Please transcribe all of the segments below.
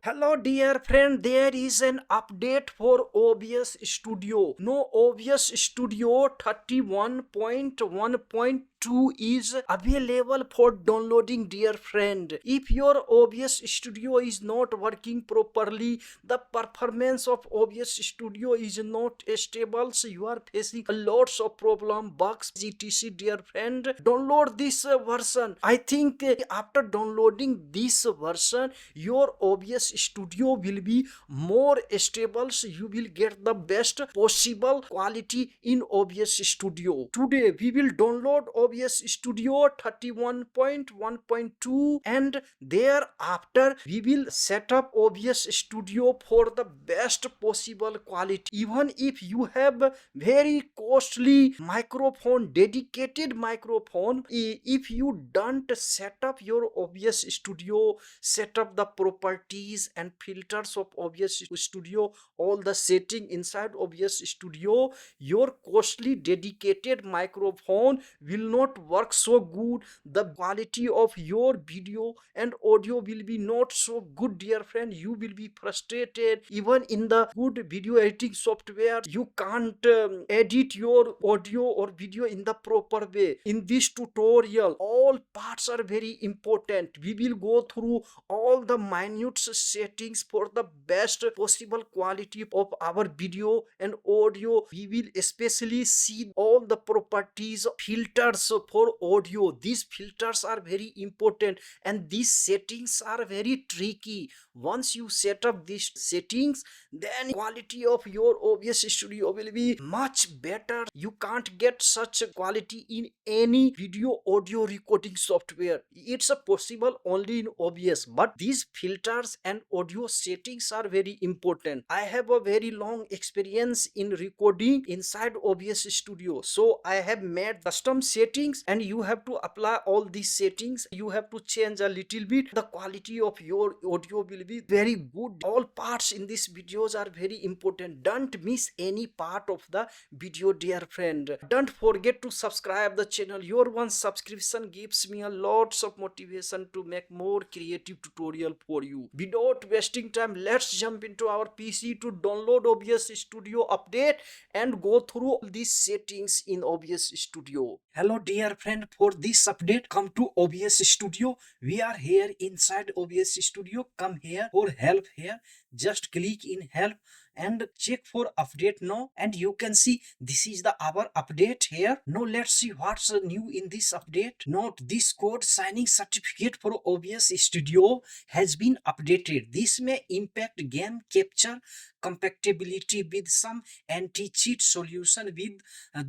Hello dear friend, there is an update for OBS Studio. No, OBS Studio 31.1.2 is available for downloading, dear friend. If your OBS Studio is not working properly, the performance of OBS Studio is not stable, so you are facing a lots of problem, bugs, etc, dear friend. Download this version. I think after downloading this version, your OBS Studio will be more stable, so you will get the best possible quality in OBS Studio. Today we will download OBS Studio 31.1.2 and thereafter we will set up OBS Studio for the best possible quality. Even if you have very costly microphone, dedicated microphone, if you don't set up your OBS Studio, set up the properties and filters of OBS Studio, all the setting inside OBS Studio, your costly dedicated microphone will not work so good. The quality of your video and audio will be not so good, dear friend. You will be frustrated. Even in the good video editing software, you can't edit your audio or video in the proper way. In this tutorial, all parts are very important. We will go through all the minute settings for the best possible quality of our video and audio. We will especially see all the properties, filters for audio. These filters are very important and these settings are very tricky. Once you set up these settings, then quality of your OBS Studio will be much better. You can't get such quality in any video audio recording software. It's possible only in OBS, but these filters and audio settings are very important. I have a very long experience in recording inside OBS Studio, so I have made custom settings and you have to apply all these settings. You have to change a little bit. The quality of your audio will be very good. All parts in these videos are very important. Don't miss any part of the video, dear friend. Don't forget to subscribe the channel. Your one subscription gives me a lots of motivation to make more creative tutorial for you. Without wasting time, let's jump into our PC to download OBS Studio update and go through all these settings in OBS Studio. Hello dear friend, for this update come to OBS Studio. We are here inside OBS Studio. Come here for help here. Just click in help and check for update now, and you can see this is the our update here. Now let's see what's new in this update. Note this code signing certificate for OBS Studio has been updated. This may impact game capture compatibility with some anti-cheat solution with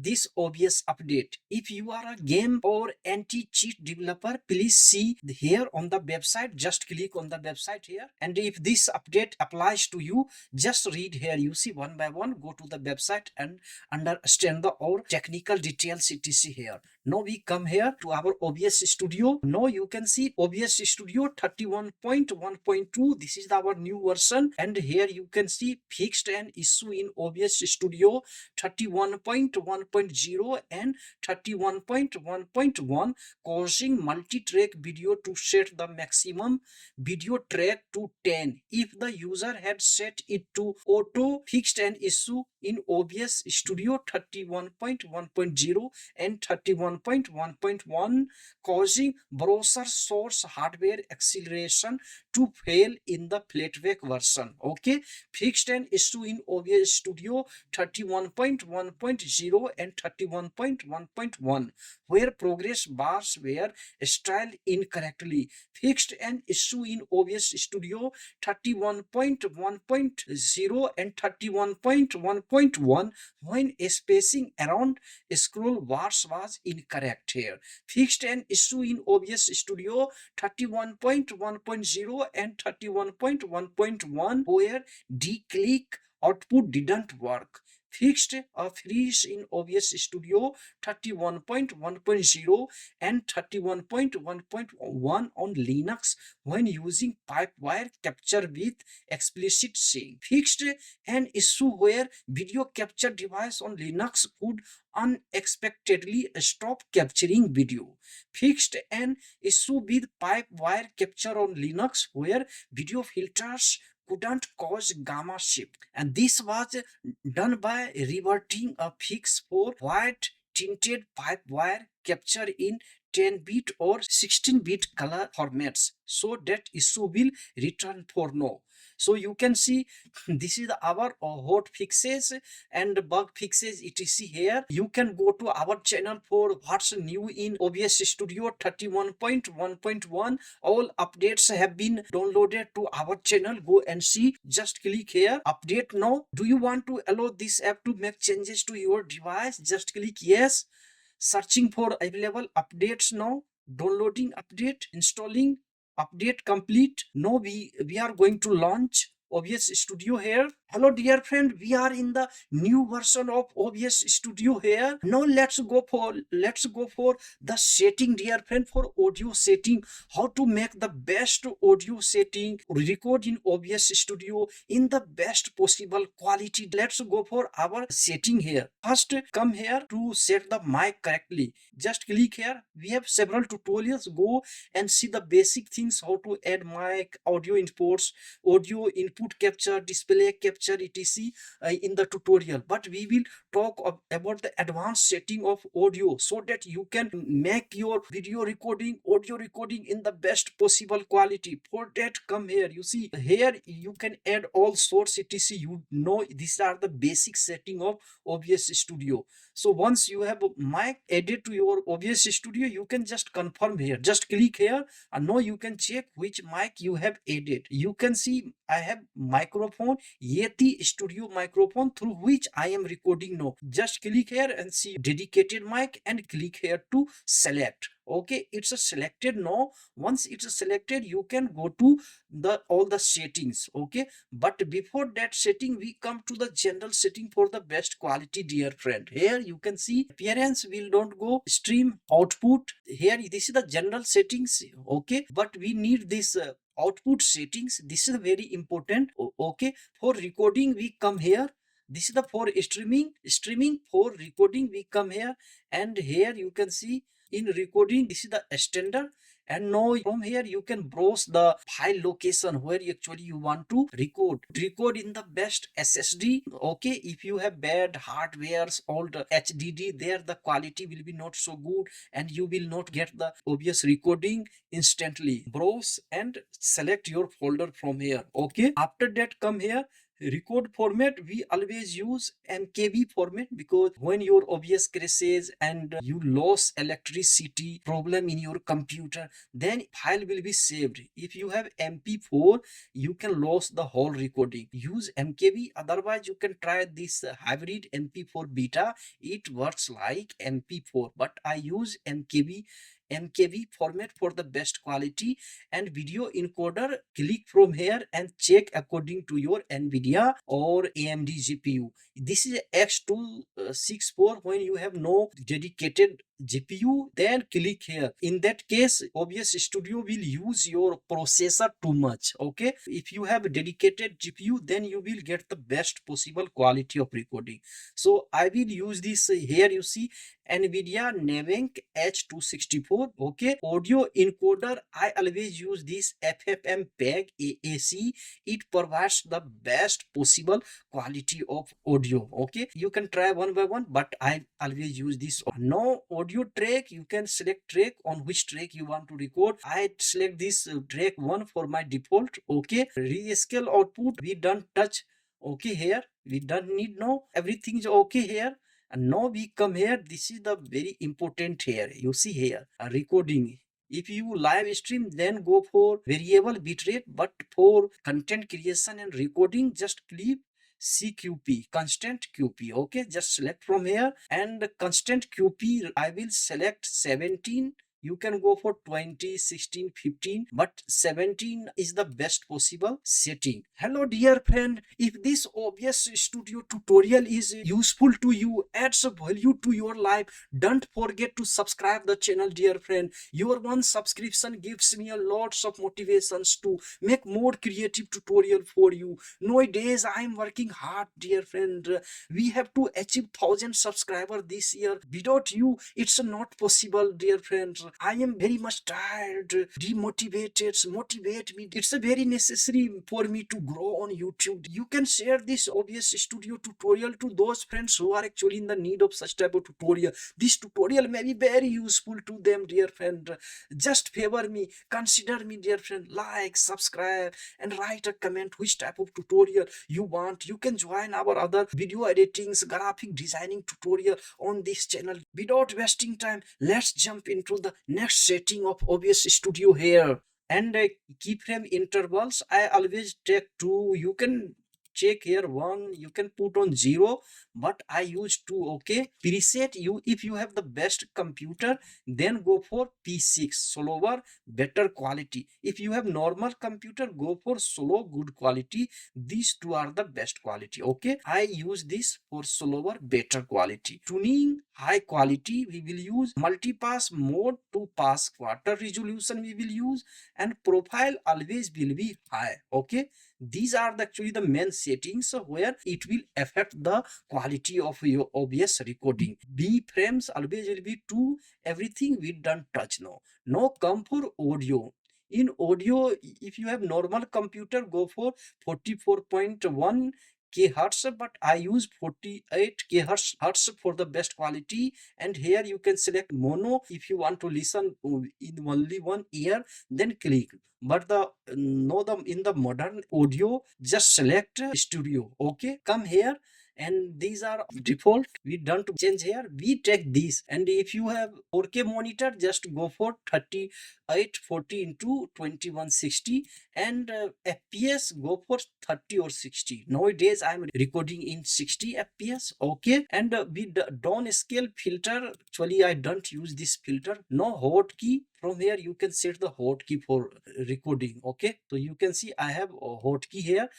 this OBS update. If you are a game or anti-cheat developer, please see here on the website. Just click on the website here, and if this update applies to you, just read here. You see one by one, go to the website and understand the all technical details etc here. Now we come here to our OBS Studio. Now you can see OBS Studio 31.1.2. This is our new version, and here you can see fixed an issue in OBS Studio 31.1.0 and 31.1.1, causing multi-track video to set the maximum video track to 10. If the user had set it to auto, fixed an issue in OBS Studio 31.1.0 and 31.1.1, causing browser source hardware acceleration to fail in the playback version. Okay, fixed an issue in OBS Studio 31.1.0 and 31.1.1, where progress bars were styled incorrectly. Fixed an issue in OBS Studio 31.1.0 and 31.1.1, when spacing around scroll bars was incorrect here. Fixed an issue in OBS Studio 31.1.0 and 31.1.1, where D-click output didn't work. fixed freeze in OBS Studio 31.1.0 and 31.1.1 on Linux when using Pipewire capture with explicit sync. Fixed an issue where video capture device on Linux would unexpectedly stop capturing video. Fixed an issue with Pipewire capture on Linux where video filters couldn't cause gamma shift, and this was done by reverting a fix for white tinted pipe wire capture in 10-bit or 16-bit color formats, so that issue will return for no. So you can see this is our hot fixes and bug fixes etc. Here you can go to our channel for what's new in OBS Studio 31.1.1. All updates have been downloaded to our channel. Go and see. Just click here, update now. Do you want to allow this app to make changes to your device? Just click yes. Searching for available updates now. Downloading update, installing update complete. Now we are going to launch OBS Studio here. Hello dear friend, we are in the new version of OBS Studio here. Now let's go for the setting, dear friend, for audio setting. How to make the best audio setting, record in OBS Studio in the best possible quality. Let's go for our setting here. First, come here to set the mic correctly. Just click here. We have several tutorials. Go and see the basic things, how to add mic, audio inputs, audio input capture, display capture etc. In the tutorial, but we will talk about the advanced setting of audio so that you can make your video recording, audio recording in the best possible quality. For that, come here. You see here you can add all sorts etc. You know, these are the basic setting of OBS Studio. So once you have a mic added to your OBS Studio, you can just confirm here. Just click here and now you can check which mic you have added. You can see I have microphone, Yeti Studio microphone, through which I am recording now. Just click here and see dedicated mic and click here to select. Okay, it's a selected now. Once it's selected, you can go to the all the settings. Okay, but before that setting, we come to the general setting for the best quality, dear friend. Here you can see appearance will not go, stream output. Here this is the general settings. Okay, but we need this output settings. This is very important. Okay, for recording we come here. This is the for streaming. For recording we come here, and here you can see in recording this is the standard. And now from here you can browse the file location where actually you want to record in the best SSD. Okay, if you have bad hardwares, old HDD, there the quality will be not so good and you will not get the obvious recording instantly. Browse and select your folder from here. Okay, after that come here. Record format, we always use MKV format, because when your OBS crashes and you lose electricity problem in your computer, then file will be saved. If you have MP4, you can lose the whole recording. Use MKV, otherwise you can try this hybrid MP4 beta. It works like MP4, but I use MKV format for the best quality. And video encoder, click from here and check according to your NVIDIA or AMD GPU. This is X264. When you have no dedicated GPU, then click here. In that case, OBS Studio will use your processor too much. Okay, if you have a dedicated GPU, then you will get the best possible quality of recording. So I will use this here. You see NVIDIA NVENC H264. Okay, audio encoder, I always use this FFmpeg AAC. It provides the best possible quality of audio. Okay, you can try one by one, but I always use this one. Now audio track, you can select track, on which track you want to record. I select this track 1 for my default. Okay, rescale output we don't touch. Okay, here we don't need. Now everything is okay here. And now we come here. This is the very important here. You see here recording. If you live stream, then go for variable bitrate, but for content creation and recording, just click CQP, constant QP. Okay, just select from here, and constant QP I will select 17 You can go for 20, 16, 15, but 17 is the best possible setting. Hello dear friend, if this OBS Studio tutorial is useful to you, adds value to your life, don't forget to subscribe the channel dear friend. Your one subscription gives me a lots of motivations to make more creative tutorial for you. Nowadays I am working hard dear friend. We have to achieve 1000 subscribers this year. Without you it's not possible dear friends. I am very much tired, demotivated. Motivate me, it's a very necessary for me to grow on YouTube. You can share this OBS Studio tutorial to those friends who are actually in the need of such type of tutorial. This tutorial may be very useful to them dear friend. Just favor me, consider me dear friend, like, subscribe and write a comment which type of tutorial you want. You can join our other video editings, graphic designing tutorial on this channel. Without wasting time, let's jump into the next setting of OBS Studio here. And keyframe intervals I always take 2. You can check here 1, you can put on 0, but I use 2. Okay, preset, you if you have the best computer then go for P6, slower, better quality. If you have normal computer, go for slow, good quality. These two are the best quality. Okay, I use this for slower, better quality. Tuning, high quality, we will use multipass mode to pass quarter resolution we will use, and profile always will be high. Okay, these are actually the main settings where it will affect the quality of your OBS recording. B frames always will be 2. Everything we don't touch now. Now come for audio. In audio, if you have normal computer, go for 44.1 kHz, but I use 48 kHz for the best quality. And here you can select mono. If you want to listen in only one ear, then click. But in the modern audio, just select studio. Okay, come here, and these are default. We don't change here, we take this. And if you have 4K monitor, just go for 3840 into 2160, and FPS go for 30 or 60. Nowadays I'm recording in 60 FPS. Okay, and with the down scale filter, actually I don't use this filter. No hotkey. From here you can set the hotkey for recording. Okay, so you can see I have a hotkey here.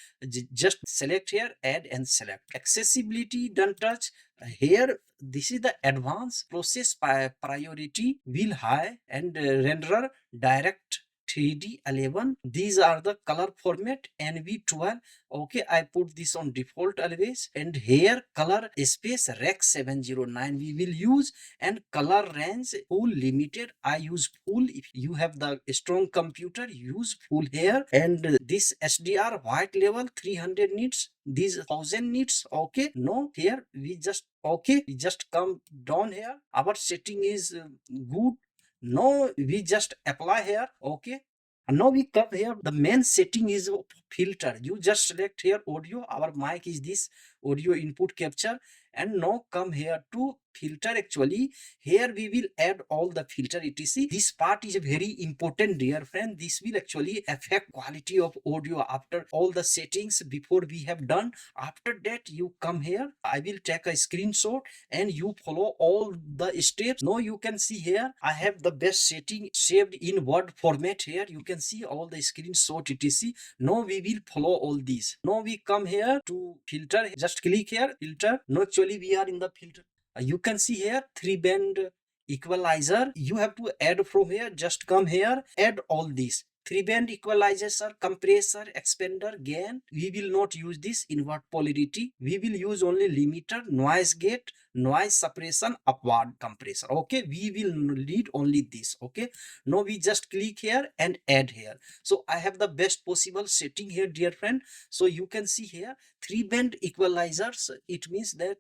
Just select here, add and select. Accessibility, don't touch. Here this is the advanced process priority, wheel high, and renderer direct 3D 11. These are the color format NV12. Okay, I put this on default always. And here color space rec 709 we will use, and color range full limited. I use full. If you have the strong computer, use full here. And this SDR white level 300 nits, these 1000 nits. Okay, no, here we just, okay, we just come down here. Our setting is good. Now we just apply here. Okay, and now we come here. The main setting is filter. You just select here audio. Our mic is this audio input capture. And now come here to filter. Actually here we will add all the filter etc. This part is very important dear friend. This will actually affect quality of audio after all the settings before we have done. After that you come here, I will take a screenshot and you follow all the steps. Now you can see here I have the best setting saved in word format. Here you can see all the screenshot etc. Now we will follow all these. Now we come here to filter, just click here filter. Now actually we are in the filter. You can see here 3-band equalizer. You have to add from here. Just come here, add all these. 3-band equalizer, compressor, expander, gain. We will not use this invert polarity. We will use only limiter, noise gate, noise suppression, upward compressor. Okay, we will need only this. Okay, now we just click here and add here. So I have the best possible setting here dear friend. So you can see here 3-band equalizers. It means that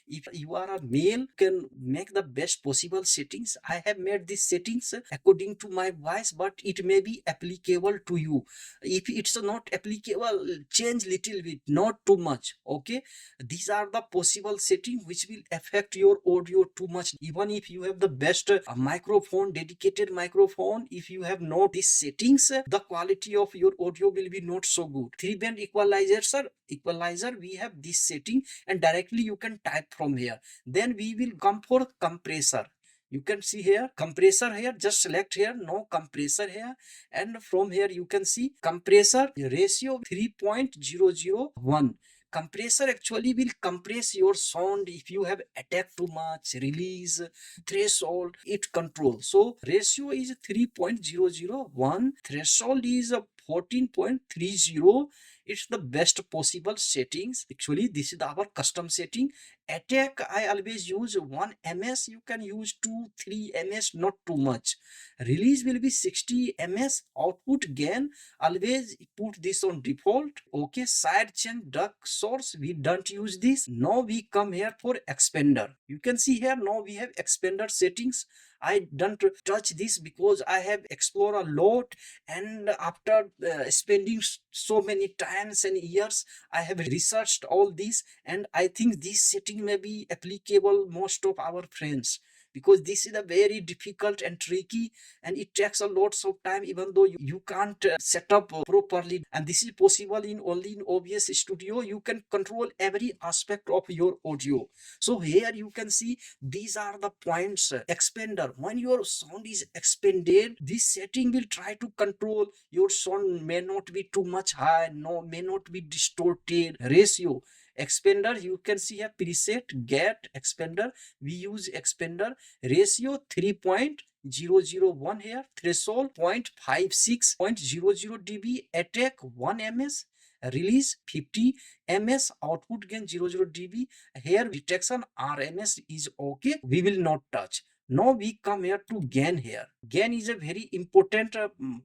if you are a male, can make the best possible settings. I have made these settings according to my voice, but it may be applicable to you. If it's not applicable, change little bit, not too much. Okay, these are the possible setting which will affect your audio too much. Even if you have the best microphone, dedicated microphone, if you have not these settings, the quality of your audio will be not so good. 3-band equalizer, we have this setting, and directly you can type from here. Then we will come for compressor. You can see here compressor here, just select here, no compressor here, and from here you can see compressor ratio 3.001. Compressor actually will compress your sound if you have attack too much, release, threshold, it controls. So ratio is 3.001, threshold is 14.30. It's the best possible settings. Actually this is our custom setting. Attack I always use 1 ms, you can use 2-3 ms, not too much. Release will be 60 ms. Output gain always put this on default. Okay, side chain duck source we don't use this. Now we come here for expander. You can see here now we have expander settings. I don't touch this because I have explored a lot, and after spending so many times and years I have researched all this, and I think this setting may be applicable most of our friends, because this is a very difficult and tricky, and it takes a lots of time even though you can't set up properly, and this is possible in only in OBS Studio. You can control every aspect of your audio. So here you can see these are the points. Expander, when your sound is expanded, this setting will try to control your sound may not be too much high, no, may not be distorted. Ratio expander, you can see here preset get expander, we use expander ratio 3.001 here, threshold 0.56.00 dB, attack 1 ms, release 50 ms, output gain 00 dB. Here detection RMS is okay, we will not touch. Now we come here to gain. Here gain is a very important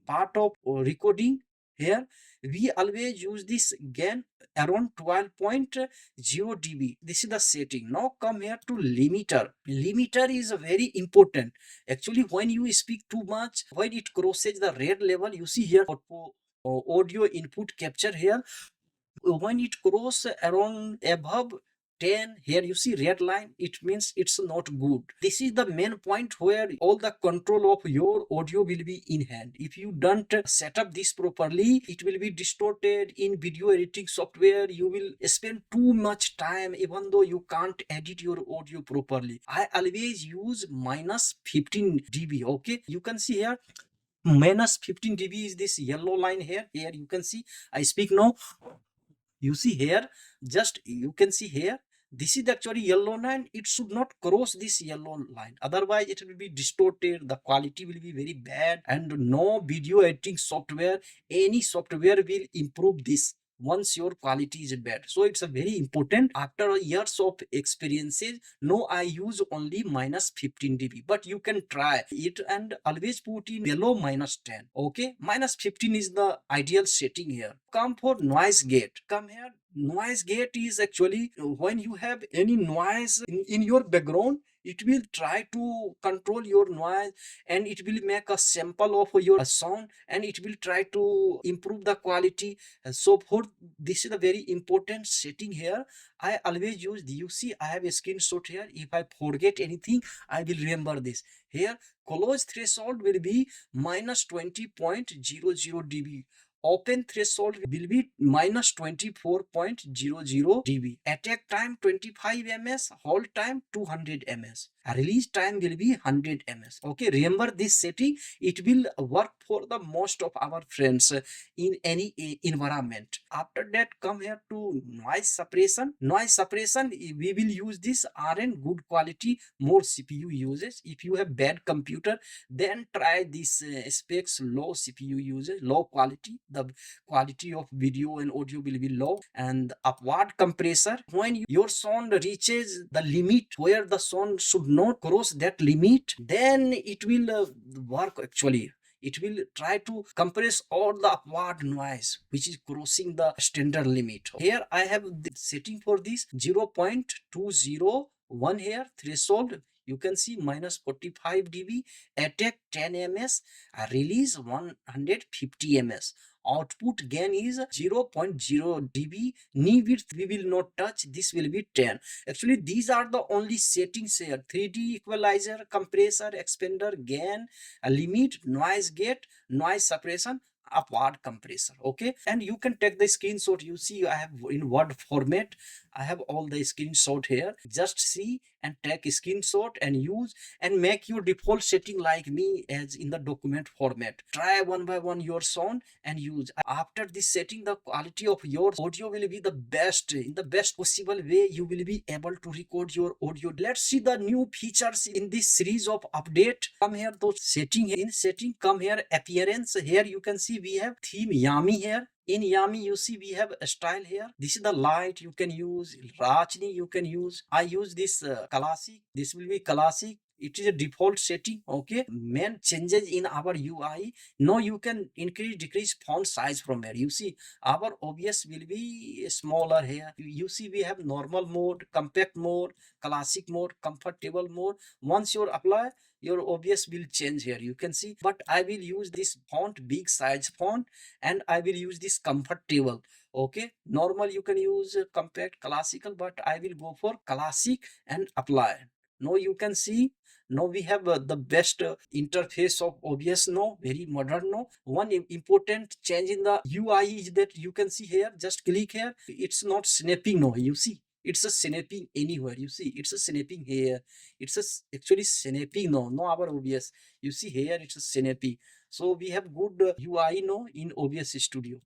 part of recording. Here we always use this gain around 12.0 dB. This is the setting. Now come here to limiter. Limiter is very important. Actually when you speak too much, when it crosses the red level, you see here audio input capture here, when it crosses around above 10, here you see red line, it means it's not good. This is the main point where all the control of your audio will be in hand. If you don't set up this properly, it will be distorted. In video editing software you will spend too much time even though you can't edit your audio properly. I always use minus 15 dB. Okay, you can see here minus 15 dB is this yellow line here. Here you can see I speak now, you see here, just you can see here, this is actually yellow line. It should not cross this yellow line, otherwise it will be distorted, the quality will be very bad, and no video editing software, any software will improve this once your quality is bad. So it's a very important. After years of experiences, no, I use only minus 15 dB, but you can try it and always put in below minus 10. Okay, minus 15 is the ideal setting. Here come for noise gate. Come here, noise gate is actually when you have any noise in your background, it will try to control your noise, and it will make a sample of your sound, and it will try to improve the quality. So for this is a very important setting. Here I always use the, you see I have a screenshot here. If I forget anything, I will remember this. Here close threshold will be minus 20.00 dB. Open threshold will be minus 24.00 dB. Attack time 25 ms, hold time 200 ms. Release time will be 100 ms. Okay, remember this setting. It will work for the most of our friends in any environment. After that, come here to noise suppression. Noise suppression, we will use this RN good quality, more CPU uses. If you have bad computer, then try this specs low CPU usage, low quality. The quality of video and audio will be low. And upward compressor, when your sound reaches the limit where the sound should not cross that limit, then it will work. Actually it will try to compress all the upward noise which is crossing the standard limit. Here I have the setting for this 0.201 here, threshold you can see minus 45 dB, attack 10 ms, release 150 ms. Output gain is 0.0 dB. Knee width we will not touch, this will be 10. Actually these are the only settings here: 3D equalizer, compressor, expander, gain, limit, noise gate, noise suppression, upward compressor. Okay, and you can take the screenshot. You see I have in word format, I have all the screenshot here. Just see and take a screenshot and use and make your default setting like me as in the document format. Try one by one your sound and use. After this setting, the quality of your audio will be the best. In the best possible way, you will be able to record your audio. Let's see the new features in this series of update. Come here, those setting. In setting, come here, appearance. Here you can see we have theme Yami here. In Yami, you see we have a style here. This is the light you can use. Rachni you can use. I use this classic. This will be classic. It is a default setting. Okay, main changes in our UI. Now you can increase decrease font size from here. You see our OBS will be smaller here. You see we have normal mode, compact mode, classic mode, comfortable mode. Once you apply, your OBS will change here. You can see, but I will use this font, big size font, and I will use this comfortable. Okay, normal you can use compact, classical, but I will go for classic and apply. Now you can see, now we have the best interface of OBS now, very modern now. One important change in the UI is that you can see here, just click here, it's not snapping now. You see, it's a snapping anywhere. You see, it's a snapping here. It's a actually snapping now, no our OBS. You see here, it's a snapping. So we have good UI now in OBS Studio.